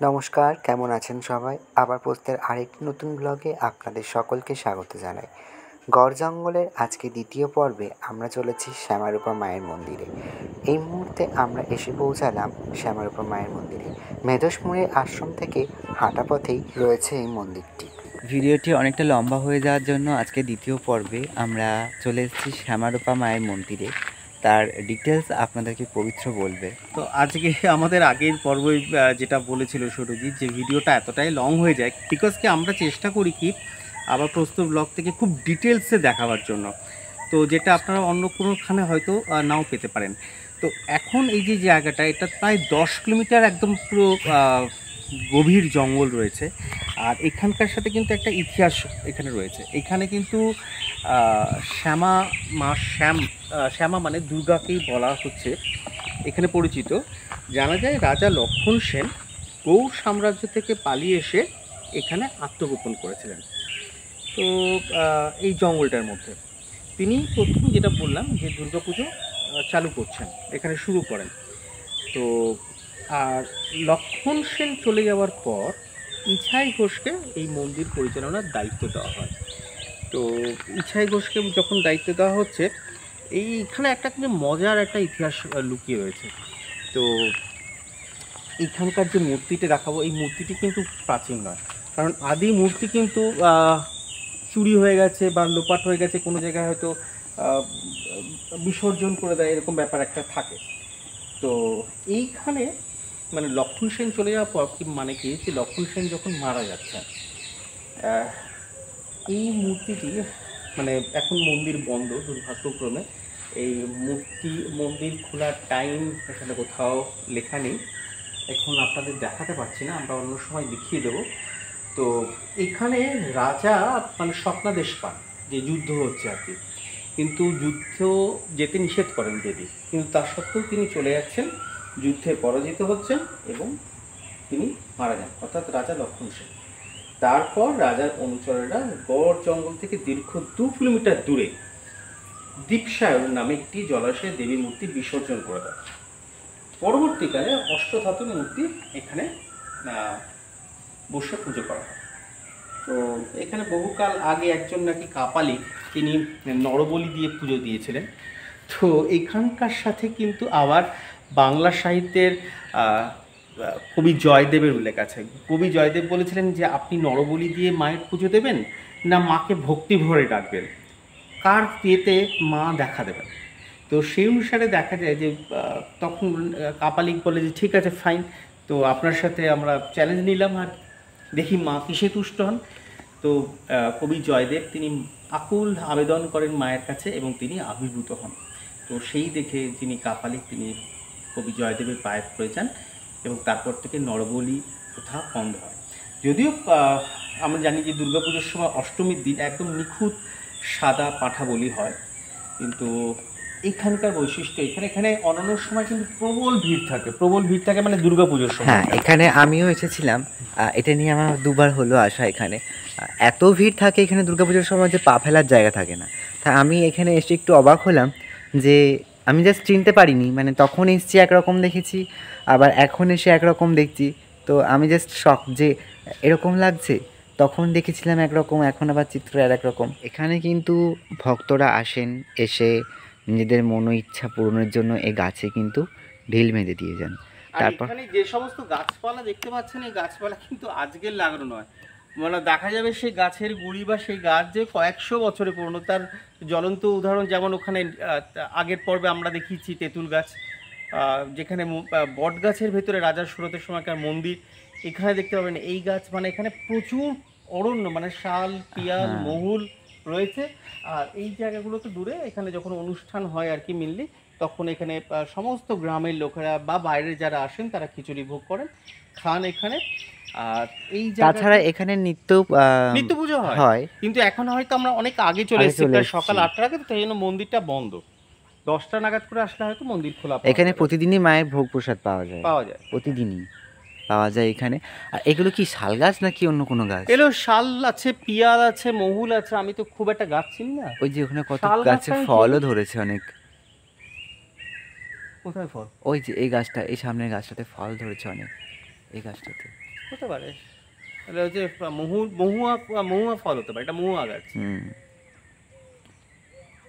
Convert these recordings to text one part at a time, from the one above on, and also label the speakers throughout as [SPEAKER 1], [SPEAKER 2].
[SPEAKER 1] নমস্কার, কেমন আছেন সবাই? আবার পোস্টের আরেকটি নতুন ব্লগে আপনাদের সকলকে স্বাগত জানাই। গড় জঙ্গলের আজকে দ্বিতীয় পর্বে আমরা চলেছি শ্যামারূপা মায়ের মন্দিরে। এই মুহূর্তে আমরা এসে পৌঁছালাম শ্যামারূপা মায়ের মন্দিরে। মেধসমুনির আশ্রম থেকে হাঁটা পথেই রয়েছে এই মন্দিরটি। ভিডিওটি অনেকটা লম্বা হয়ে যাওয়ার জন্য আজকে দ্বিতীয় পর্বে আমরা চলে এসেছি শ্যামারূপা মায়ের মন্দিরে। তার ডিটেলস আপনাদেরকে পবিত্র বলবে।
[SPEAKER 2] তো আজকে আমাদের আগের পর্বে যেটা বলেছিল সুরজিৎ, যে ভিডিওটা এতটাই লং হয়ে যায় বিকজ কি আমরা চেষ্টা করি কি আবার প্রস্তুত ব্লগ থেকে খুব ডিটেলসে দেখাবার জন্য, তো যেটা আপনারা অন্য কোনোখানে হয়তো নাও পেতে পারেন। তো এখন এই যে জায়গাটা, এটা প্রায় 10 কিলোমিটার একদম পুরো গভীর জঙ্গল রয়েছে। আর এখানকার সাথে কিন্তু একটা ইতিহাস এখানে রয়েছে। এখানে কিন্তু শ্যামা মা শ্যামা মানে দুর্গাকেই বলা হচ্ছে এখানে পরিচিত। জানা যায় রাজা লক্ষণ সেন গৌড় সাম্রাজ্য থেকে পালিয়ে এসে এখানে আত্মগোপন করেছিলেন। তো এই জঙ্গলটার মধ্যে তিনি প্রথম যেটা বললাম যে দুর্গাপুজো চালু করছেন, এখানে শুরু করেন। তো আর লক্ষণ সেন চলে যাওয়ার পর ইছাই ঘোষকে এই মন্দির পরিচালনার দায়িত্ব দেওয়া হয়। তো ইছাই ঘোষকে যখন দায়িত্ব দেওয়া হচ্ছে, এইখানে একটা কিন্তু মজার একটা ইতিহাস লুকিয়ে রয়েছে। তো এইখানকার যে মূর্তিটা দেখাবো, এই মূর্তিটি কিন্তু প্রাচীন নয়, কারণ আদি মূর্তি কিন্তু চুরি হয়ে গেছে বা লোপাট হয়ে গেছে, কোনো জায়গায় হয়তো বিসর্জন করে দেয়, এরকম ব্যাপার একটা থাকে। তো এইখানে মানে লক্ষণ সেন চলে যাওয়ার পর কি মানে কি, যে লক্ষণ সেন যখন মারা যাচ্ছেন, এই মূর্তিটি মানে এখন মন্দির বন্ধ দুর্ভাগ্যক্রমে। এই মন্দির খোলার টাইম এখানে কোথাও লেখা নেই, এখন আপনাদের দেখাতে পারছি না, আমরা অন্য সময় দেখিয়ে দেবো। তো এখানে রাজা মানে স্বপ্নাদেশ পান যে যুদ্ধ হচ্ছে আর কি, কিন্তু যুদ্ধ যেতে নিষেধ করেন দেবী, কিন্তু তার সত্ত্বেও তিনি চলে যাচ্ছেন, যুদ্ধে পরাজিত হচ্ছেন এবং তিনি মারা যান, অর্থাৎ রাজা লক্ষণ সেন। তারপর রাজার অনুচরেরা গড় জঙ্গল থেকে দীর্ঘ 2 কিলোমিটার দূরে দীপসায়ন নামে একটি জলাশয়ে দেবীর মূর্তি বিসর্জন করে দেয়। পরবর্তীকালে অষ্টধাতুর মূর্তি এখানে বসে পুজো করা হয়। তো এখানে বহুকাল আগে একজন নাকি কাপালিক, তিনি নরবলি দিয়ে পুজো দিয়েছিলেন। তো এখানকার সাথে কিন্তু আবার বাংলা সাহিত্যের কবি জয়দেবের উল্লেখ আছে। কবি জয়দেব বলেছিলেন যে আপনি নরবলি দিয়ে মায়ের পুজো দেবেন না মাকে ভক্তি ভরে ডাকবেন, কার বিয়েতে মা দেখা দেবেন। তো সেই অনুসারে দেখা যায় যে তখন কাপালিক বলে যে ঠিক আছে ফাইন, তো আপনার সাথে আমরা চ্যালেঞ্জ নিলাম, আর দেখি মা কিসে তুষ্ট হন। তো কবি জয়দেব তিনি আকুল আবেদন করেন মায়ের কাছে এবং তিনি আবির্ভূত হন। তো সেই দেখে যিনি কাপালিক, তিনি কবি জয়দেবের পায়ে পড়ে যান এবং তারপর থেকে নরবলি প্রথা বন্ধ হয়। যদিও আমরা জানি যে দুর্গাপুজোর সময় অষ্টমীর দিন একদম নিখুঁত সাদা পাঁঠা বলি হয়, কিন্তু এখানকার বৈশিষ্ট্য এখানে অন্যান্য সময় কিন্তু প্রবল ভিড় থাকে মানে দুর্গাপুজোর সময়।
[SPEAKER 1] হ্যাঁ, এখানে আমিও এসেছিলাম, এটা নিয়ে আমার দুবার হলো আসা। এখানে এত ভিড় থাকে এখানে দুর্গাপুজোর সময় যে পা ফেলার জায়গা থাকে না। তা আমি এখানে এসে একটু অবাক হলাম যে আমি জাস্ট চিনতে পারিনি, মানে তখন এসেছি একরকম দেখেছি, আবার এখন এসে একরকম দেখছি। তো আমি জাস্ট শক যে এরকম লাগছে। তখন দেখেছিলাম একরকম, এখন আবার চিত্র আর একরকম। এখানে কিন্তু ভক্তরা আসেন, এসে নিজেদের মনো ইচ্ছা পূরণের জন্য এই গাছে কিন্তু ঢিল বেঁধে দিয়ে যান।
[SPEAKER 2] তারপর এখানে যে সমস্ত গাছপালা দেখতে পাচ্ছেন, এই গাছপালা কিন্তু আজকের লাগানো নয়, মানে দেখা যাবে সেই গাছের গুঁড়ি বা সেই গাছ যে কয়েকশো বছরের পুরনো। তার জ্বলন্ত উদাহরণ যেমন ওখানে আগের পর্বে আমরা দেখিয়েছি তেঁতুল গাছ, যেখানে বট গাছের ভেতরে রাজার সুরতের সময়কার মন্দির। এখানে দেখতে পাবেন এই গাছ, মানে এখানে প্রচুর অরণ্য, মানে শাল, পিয়াল, মহুল রয়েছে। আর এই জায়গাগুলোতে দূরে এখানে যখন অনুষ্ঠান হয় আর কি মেনলি, তখন এখানে সমস্ত গ্রামের লোকেরা বা বাইরে যারা আসেন তারা খিচুড়ি ভোগ করেন, খান এখানে। আর এই
[SPEAKER 1] তাছাড়া এখানে নিত্য
[SPEAKER 2] পুজো হয়, কিন্তু এখন হয়তো আমরা অনেক আগে চলে এসেছি, প্রায় সকাল 8টার আগে, তো তাই জন্য মন্দিরটা বন্ধ। 10টা নাগাদ করে আসলে হয়তো মন্দির খোলা।
[SPEAKER 1] এখানে প্রতিদিনই মায়ের ভোগ প্রসাদ পাওয়া যায়, প্রতিদিনই পাওয়া যায় এখানে। আর এগুলো কি শাল গাছ নাকি অন্য কোনো গাছ?
[SPEAKER 2] এগুলো শাল আছে, পিয়াল আছে, মহুল আছে, আমি তো খুব একটা গাছ চিনি না।
[SPEAKER 1] ওই যে ওখানে কত গাছে ফলও ধরেছে অনেক।
[SPEAKER 2] কোথায় ফল?
[SPEAKER 1] ওই যে এই গাছটা, এই সামনের গাছটাতে ফল ধরেছে অনেক, এই গাছটাতে।
[SPEAKER 2] হতে পারে, এটা হচ্ছে মহুয়া মহুয়া ফল হতে পারে, এটা মহুয়া গাছ।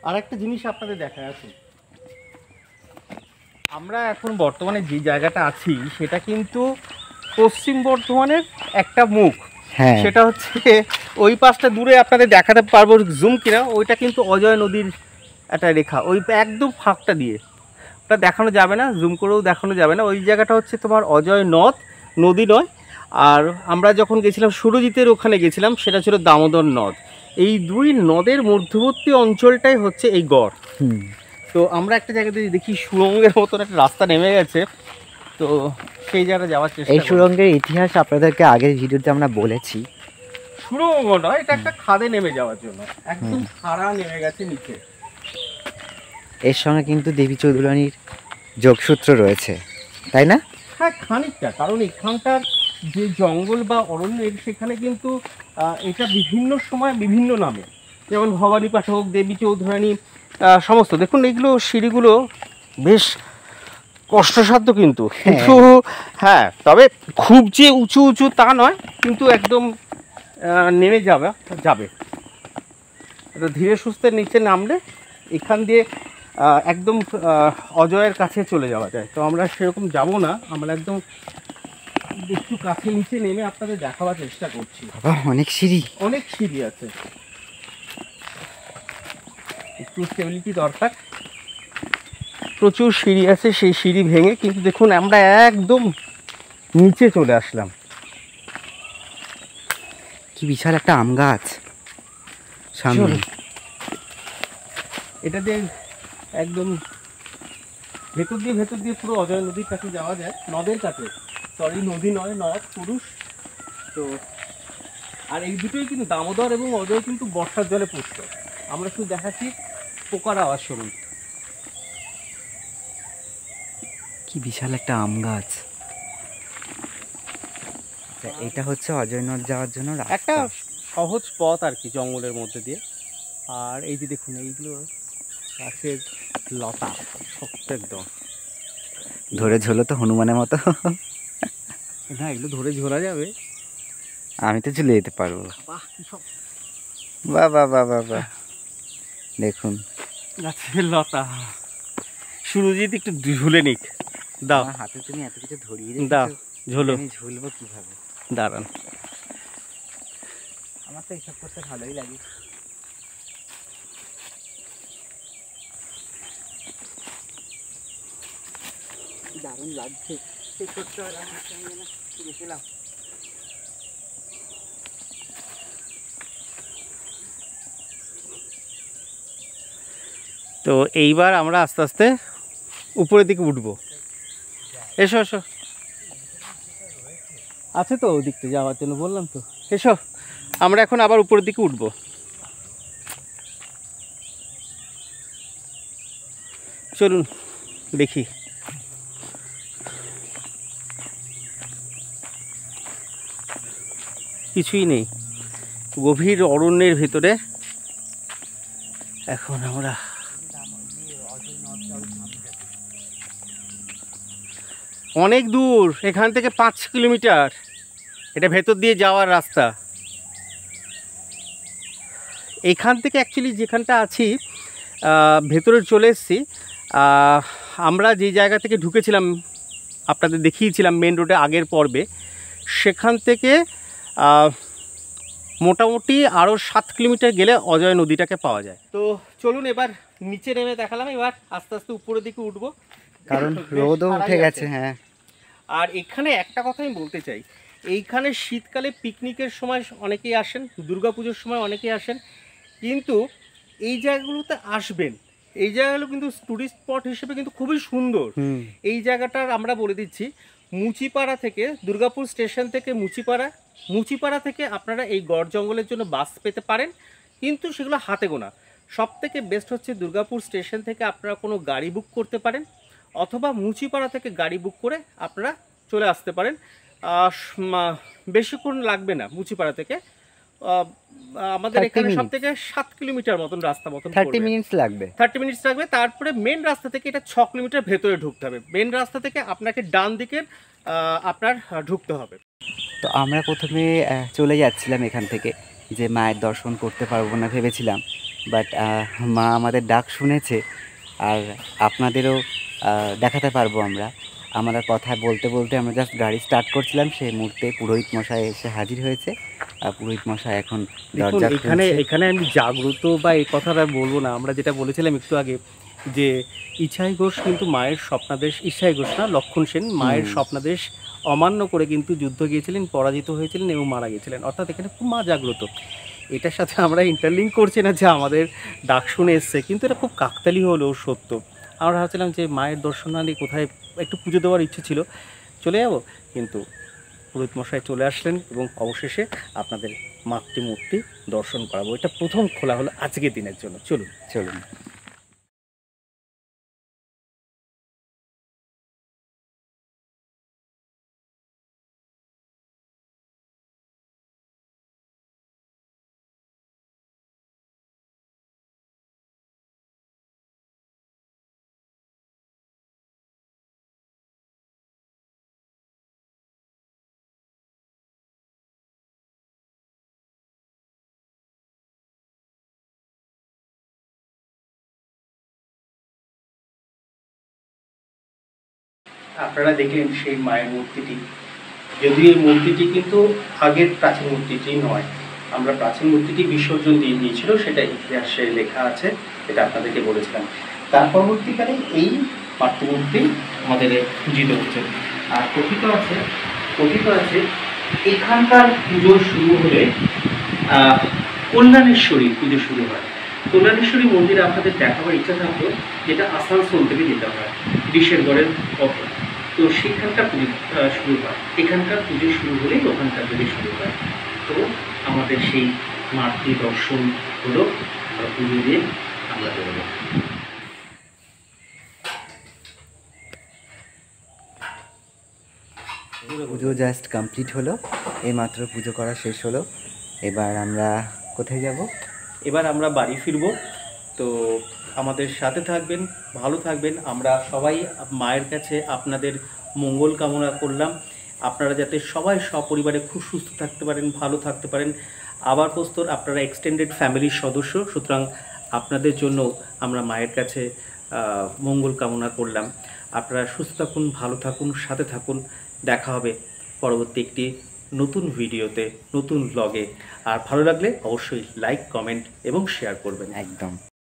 [SPEAKER 2] আর একটা জিনিস আপনাদের দেখায় আছে, আমরা এখন বর্তমানে যে জায়গাটা আছি সেটা কিন্তু পশ্চিম বর্ধমানের একটা মুখ।
[SPEAKER 1] হ্যাঁ,
[SPEAKER 2] সেটা হচ্ছে ওই পাশটা দূরে আপনাদের দেখাতে পারবো জুম কিনা, ওইটা কিন্তু অজয় নদীর একটা রেখা, ওই একদম ফাঁকটা দিয়ে ওটা দেখানো যাবে না, জুম করেও দেখানো যাবে না। ওই জায়গাটা হচ্ছে তোমার অজয় নদ, নদী নয়। আর আমরা যখন গেছিলাম সুরজিতের ওখানে গেছিলাম, সেটা ছিল দামোদর নদ। এই দুই নদের মধ্যবর্তী অঞ্চলটাই হচ্ছে এই গড়। তো আমরা একটা জায়গাতে দেখি সুড়ঙ্গের মতন একটা রাস্তা নেমে গেছে, তো সেই জায়গাটা যাওয়ার চেষ্টা
[SPEAKER 1] এই
[SPEAKER 2] করব।
[SPEAKER 1] সুড়ঙ্গের ইতিহাস আপনাদেরকে আগের ভিডিওতে আমরা বলেছি।
[SPEAKER 2] সুড়ঙ্গ নয়, এটা একটা খাদে নেমে যাওয়ার জন্য, একদম খাড়া নেমে গেছে নিচে।
[SPEAKER 1] এর সঙ্গে কিন্তু দেবী চৌধুরানীর যোগসূত্র রয়েছে, তাই না?
[SPEAKER 2] হ্যাঁ খানিকটা, কারণ এখানকার যে জঙ্গল বা অরণ্যের সেখানে কিন্তু এটা বিভিন্ন সময় বিভিন্ন নামে, যেমন ভবানী পাঠক, দেবী চৌধুরানী, সমস্ত। দেখুন এইগুলো সিঁড়িগুলো বেশ কষ্টসাধ্য কিন্তু, কিন্তু হ্যাঁ, তবে খুব যে উঁচু উঁচু তা নয়, কিন্তু একদম নেমে যাবে যাবে এটা ধীরে সুস্থে নিচে নামলে এখান দিয়ে একদম অজয়ের কাছে চলে যাওয়া যায়। তো আমরা সেরকম যাব না, আমরা একদম একটু কাছে নিচে নেমে আপনাদের দেখাবার চেষ্টা করছি।
[SPEAKER 1] বাবা, অনেক সিঁড়ি।
[SPEAKER 2] অনেক সিঁড়ি আছে, একটু স্টেবিলিটি দরকার। প্রচুর সিঁড়ি আছে, সেই সিঁড়ি ভেঙে কিন্তু দেখুন আমরা একদম নিচে চলে আসলাম।
[SPEAKER 1] কি বিশাল একটা আম গাছ সামনে।
[SPEAKER 2] চলুন। এটা দিয়ে একদম ভেতর দিয়ে পুরো অজয় নদীর কাছে যাওয়া যায়, নদের কাছে, সরি নদী নয়, নদ, পুরুষ। তো আর এই দুটোই কিন্তু দামোদর এবং অজয় কিন্তু বর্ষার জলে পুষ্ট। আমরা শুধু দেখাচ্ছি পোকার আওয়াজ শুনুন।
[SPEAKER 1] কি বিশাল একটা আম গাছ। আচ্ছা, এটা হচ্ছে অজয় নদ যাওয়ার জন্য
[SPEAKER 2] একটা
[SPEAKER 1] রাস্তা।
[SPEAKER 2] সহজ পথ আর কি, জঙ্গলের মধ্যে দিয়ে। আর এই যে দেখুন এইগুলো গাছের লতা, শক্ত একদম।
[SPEAKER 1] ধরে ঝোলো তো হনুমানের মতো।
[SPEAKER 2] না এগুলো ধরে ঝোলা যাবে,
[SPEAKER 1] আমি তো চলে যেতে পারবো।
[SPEAKER 2] বাহ কি সব
[SPEAKER 1] বাবা বাবা বাবা, দেখুন
[SPEAKER 2] গাছের লতা। সুরজিৎ একটু ঝুলে নিক, দাও
[SPEAKER 1] আমার হাতে তুমি এত কিছু ধরিয়ে
[SPEAKER 2] দাও,
[SPEAKER 1] রেখেছো,
[SPEAKER 2] ঝোলো,
[SPEAKER 1] আমি ঝুলবো কিভাবে?
[SPEAKER 2] দাঁড়ান।
[SPEAKER 1] আমার তো এইসব করতে ভালোই লাগে। দারুণ লাগছে এই ছোট্ট আমার সঙ্গে না গেছিলাম।
[SPEAKER 2] তো এইবার আমরা আস্তে আস্তে উপরের দিকে উঠবো। এসো এসো, আছে তো ওদিকতে যাওয়ার জন্য, বললাম তো। এসো, আমরা এখন আবার উপরের দিকে উঠবো। চলুন দেখি। কিছুই নেই, গভীর অরণ্যের ভিতরে এখন আমরা। অনেক দূর, এখান থেকে 5 কিলোমিটার, এটা ভেতর দিয়ে যাওয়ার রাস্তা। এখান থেকে অ্যাকচুয়ালি যেখানটা আছি ভেতরে চলে এসেছি। আমরা যে জায়গা থেকে ঢুকেছিলাম আপনাদের দেখিয়েছিলাম মেন রোডে আগের পর্বে, সেখান থেকে মোটামুটি আরও 7 কিলোমিটার গেলে অজয় নদীটাকে পাওয়া যায়। তো চলুন এবার নিচে নেমে দেখালাম, এবার আস্তে আস্তে উপরের দিকে উঠবো,
[SPEAKER 1] কারণ রোদও উঠে গেছে। হ্যাঁ,
[SPEAKER 2] আর এখানে একটা কথা আমি বলতে চাই, এইখানে শীতকালে পিকনিকের সময় অনেকেই আসেন, দুর্গাপুজোর সময় অনেকেই আসেন, কিন্তু এই জায়গাগুলোতে আসবেন, এই জায়গাগুলো কিন্তু টুরিস্ট স্পট হিসেবে কিন্তু খুবই সুন্দর। এই জায়গাটার আমরা বলে দিচ্ছি, মুচিপাড়া থেকে, দুর্গাপুর স্টেশন থেকে মুচিপাড়া থেকে আপনারা এই গড় জঙ্গলের জন্য বাস পেতে পারেন, কিন্তু সেগুলো হাতে গোনা। সব থেকে বেস্ট হচ্ছে দুর্গাপুর স্টেশন থেকে আপনারা কোনো গাড়ি বুক করতে পারেন, অথবা মুচিপাড়া থেকে গাড়ি বুক করে আপনারা চলে আসতে পারেন। বেশিক্ষণ লাগবে না মুচিপাড়া থেকে, আমাদের এখানে সব থেকে 7 কিলোমিটার মতন রাস্তা মতন
[SPEAKER 1] 30 মিনিটস লাগবে।
[SPEAKER 2] 30 মিনিটস লাগবে। তারপরে মেন রাস্তা থেকে এটা 6 কিলোমিটার ভেতরে ঢুকতে হবে, মেন রাস্তা থেকে আপনাকে ডান দিকে আপনার ঢুকতে হবে।
[SPEAKER 1] তো আমরা প্রথমে চলে যাচ্ছিলাম এখান থেকে, যে মায়ের দর্শন করতে পারবো না ভেবেছিলাম, বাট মা আমাদের ডাক শুনেছে, আর আপনাদেরও দেখাতে পারবো আমরা। আমরা কথা বলতে বলতে আমরা জাস্ট গাড়ি স্টার্ট করছিলাম, সেই মুহূর্তে পুরোহিত মশাই এসে হাজির হয়েছে। পুরোহিত মশাই এখন
[SPEAKER 2] দেখুন
[SPEAKER 1] দরজা
[SPEAKER 2] এখানে
[SPEAKER 1] খুলছে।
[SPEAKER 2] এখানে আমি জাগ্রত বা এই কথাটা বলবো না, আমরা যেটা বলেছিলাম একটু আগে যে ইছাই ঘোষ কিন্তু মায়ের স্বপ্নাদেশ, ইছাই ঘোষ না, লক্ষণ সেন মায়ের
[SPEAKER 1] হুম।
[SPEAKER 2] স্বপ্নাদেশ অমান্য করে কিন্তু যুদ্ধ গিয়েছিলেন, পরাজিত হয়েছিলেন এবং মারা গেছিলেন, অর্থাৎ এখানে খুব মা জাগ্রত। এটার সাথে আমরা ইন্টারলিঙ্ক করছি না যে আমাদের ডাক শুনে এসছে, কিন্তু এটা খুব কাকতালি হলেও সত্য। আমরা ভাবছিলাম যে মায়ের দর্শনালি কোথায় একটু পুজো দেওয়ার ইচ্ছে ছিল, চলে যাব, কিন্তু পুরোহিত মশাই চলে আসলেন এবং অবশেষে আপনাদের মাতৃমূর্তি দর্শন করাবো। এটা প্রথম খোলা হলো আজকের দিনের জন্য, চলুন।
[SPEAKER 1] চলুন।
[SPEAKER 2] আপনারা দেখলেন সেই মায়ের মূর্তিটি, যদি এই মূর্তিটি কিন্তু আগের প্রাচীন মূর্তিটি নয়, আমরা প্রাচীন মূর্তিটি বিসর্জন দিয়ে দিয়েছিল, সেটা ইতিহাসে লেখা আছে, এটা আপনাদেরকে বলেছিলাম। তার পরবর্তীকালে এই মাতৃমূর্তি আমাদের পূজিত হচ্ছে। আর কথিত আছে এখানকার পুজো শুরু হলে কল্যাণেশ্বরী পুজো শুরু হয়। কল্যাণেশ্বরী মন্দিরে আপনাদের দেখাবার ইচ্ছা থাকতো, যেটা আসানসোল থেকে যেতে হয় বিশেরগড়ের পথে। তো সেখানকার পুজো শুরু হয়, এখানকার পুজো শুরু হলেই ওখানকার পুজো শুরু হয়। তো আমাদের সেই মাতৃ দর্শন হলো, পুজো দিয়ে আমরা বেরোবো।
[SPEAKER 1] পুজো জাস্ট কমপ্লিট হলো, এইমাত্র পুজো করা শেষ হলো। এবার আমরা কোথায় যাব?
[SPEAKER 2] এবার আমরা বাড়ি ফিরবো। তো আমাদের সাথে থাকবেন, ভালো থাকবেন। আমরা সবাই মায়ের কাছে আপনাদের মঙ্গল কামনা করলাম, আপনারা যাতে সবাই সপরিবারে খুব সুস্থ থাকতে পারেন, ভালো থাকতে পারেন। আবার প্রস্তর আপনারা এক্সটেন্ডেড ফ্যামিলির সদস্য, সুতরাং আপনাদের জন্য আমরা মায়ের কাছে মঙ্গল কামনা করলাম। আপনারা সুস্থ থাকুন, ভালো থাকুন, সাথে থাকুন। দেখা হবে পরবর্তী একটি নতুন ভিডিওতে, নতুন ব্লগে। আর ভালো লাগলে অবশ্যই লাইক, কমেন্ট এবং শেয়ার করবেন।
[SPEAKER 1] একদম।